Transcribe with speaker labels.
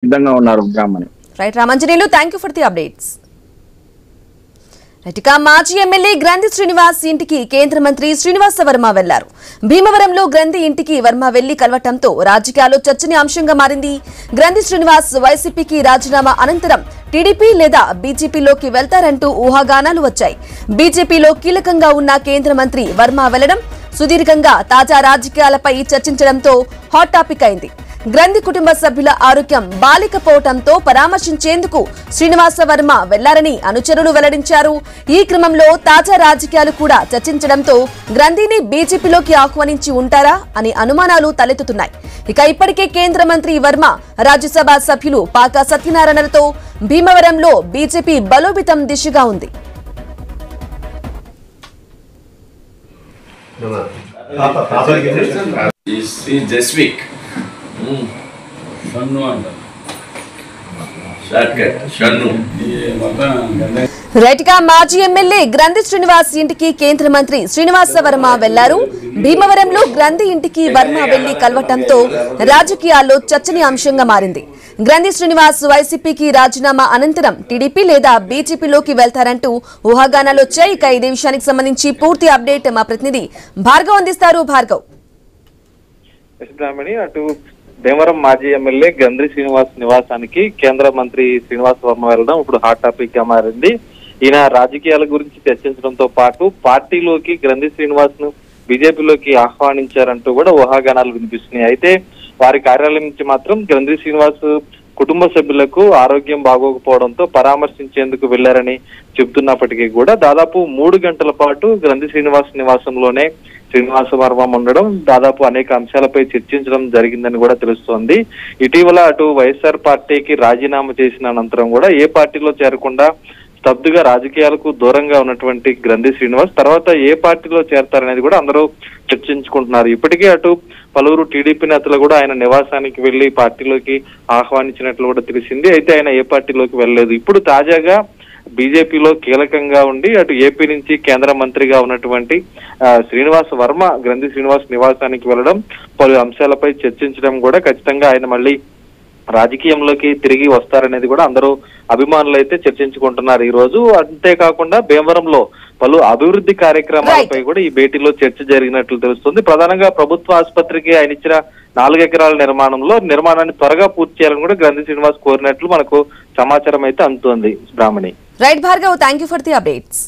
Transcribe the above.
Speaker 1: సిద్ధంగా ఉన్నారు Brahmani.
Speaker 2: Right Ramanjaneyulu, thank you for the updates. Right, మాజీ ఎమ్మెల్యే గ్రంథి శ్రీనివాస్ ఇంటికి కేంద్ర మంత్రి శ్రీనివాస వర్మ వెళ్లారు. భీమవరంలో గ్రంథి ఇంటికి వర్మ వెళ్లి కలవటంతో రాజకీయాల్లో చర్చనీయాంశంగా మారింది. గ్రంథి శ్రీనివాస్ వైసీపీకి రాజీనామా అనంతరం టీడీపీ లేదా బీజేపీలోకి వెళ్తారంటూ ఊహాగానాలు వచ్చాయి. బీజేపీలో కీలకంగా ఉన్న కేంద్ర మంత్రి వర్మ వెళ్లడం సుదీర్ఘంగా తాజా రాజకీయాలపై చర్చించడంతో హాట్ టాపిక్ అయింది. గ్రంథి కుటుంబ సభ్యుల ఆరోగ్యం బాలికపోవడంతో పరామర్శించేందుకు శ్రీనివాస వర్మ వెళ్లారని అనుచరులు వెల్లడించారు. ఈ క్రమంలో తాజా రాజకీయాలు కూడా చర్చించడంతో గ్రంథిని బీజేపీలోకి ఆహ్వానించి ఉంటారా అని అనుమానాలు తలెత్తుతున్నాయి. ఇక ఇప్పటికే కేంద్ర మంత్రి వర్మ రాజ్యసభ సభ్యులు పాకా సత్యనారాయణలతో భీమవరంలో బీజేపీ బలోపేతం దిశగా ఉంది. రైట్ గా మాజీ ఎమ్మెల్యే గ్రంథి శ్రీనివాస్ ఇంటికి కేంద్ర మంత్రి శ్రీనివాస వర్మ వెళ్లారు. భీమవరంలో గ్రంథి ఇంటికి వర్మ వెళ్లి కలవటంతో రాజకీయాల్లో చర్చనీయాంశంగా మారింది. గ్రంథి శ్రీనివాస్ వైసీపీకి రాజీనామా అనంతరం టీడీపీ లేదా బీజేపీలోకి వెళ్తారంటూ ఊహాగానాలు వచ్చాయి. ఇక ఇదే విషయానికి సంబంధించి పూర్తి అప్డేట్ మా ప్రతినిధి భార్గవ్ అందిస్తారు. భార్గవ్,
Speaker 3: అటు భీమవరం మాజీ ఎమ్మెల్యే గ్రంథి శ్రీనివాస్ నివాసానికి కేంద్ర మంత్రి శ్రీనివాస వర్మ వెళ్ళడం ఇప్పుడు హాట్ టాపిక్ గా మారింది. ఈయన రాజకీయాల గురించి చర్చించడంతో పాటు పార్టీలోకి గ్రంథి శ్రీనివాస్ ను బీజేపీలోకి ఆహ్వానించారంటూ కూడా ఊహాగానాలు వినిపిస్తున్నాయి. అయితే వారి కార్యాలయం నుంచి మాత్రం గ్రంథి శ్రీనివాస్ కుటుంబ సభ్యులకు ఆరోగ్యం బాగోకపోవడంతో పరామర్శించేందుకు వెళ్లారని చెబుతున్నప్పటికీ కూడా దాదాపు 3 గంటల పాటు గ్రంథి శ్రీనివాస్ నివాసంలోనే శ్రీనివాస వర్మ ఉండడం, దాదాపు అనేక అంశాలపై చర్చించడం జరిగిందని కూడా తెలుస్తోంది. ఇటీవల అటు వైఎస్ఆర్ పార్టీకి రాజీనామా చేసిన అనంతరం కూడా ఏ పార్టీలో చేరకుండా స్తబ్దుగా రాజకీయాలకు దూరంగా ఉన్నటువంటి గ్రంథి శ్రీనివాస్ తర్వాత ఏ పార్టీలో చేరతారనేది కూడా అందరూ చర్చించుకుంటున్నారు. ఇప్పటికే అటు పలువురు టీడీపీ నేతలు కూడా ఆయన నివాసానికి వెళ్లి పార్టీలోకి ఆహ్వానించినట్లు కూడా తెలిసింది. అయితే ఆయన ఏ పార్టీలోకి వెళ్ళలేదు. ఇప్పుడు తాజాగా బీజేపీలో కీలకంగా ఉండి అటు ఏపీ నుంచి కేంద్ర మంత్రిగా ఉన్నటువంటి శ్రీనివాస వర్మ గ్రంథి శ్రీనివాస్ నివాసానికి వెళ్లడం, పలు అంశాలపై చర్చించడం కూడా ఖచ్చితంగా ఆయన మళ్ళీ రాజకీయంలోకి తిరిగి వస్తారనేది కూడా అందరూ అభిమానులు అయితే చర్చించుకుంటున్నారు ఈ రోజు. అంతేకాకుండా భీమవరంలో పలు అభివృద్ధి కార్యక్రమాలపై కూడా ఈ భేటీలో చర్చ జరిగినట్లు తెలుస్తుంది. ప్రధానంగా ప్రభుత్వ ఆసుపత్రికి ఆయన ఇచ్చిన 4 ఎకరాల నిర్మాణాన్ని త్వరగా పూర్తి చేయాలని కూడా గ్రంథి శ్రీనివాస్ కోరినట్లు మనకు సమాచారం అయితే అందుతోంది. Brahmani.
Speaker 2: Right Bhargav, thank you for the updates.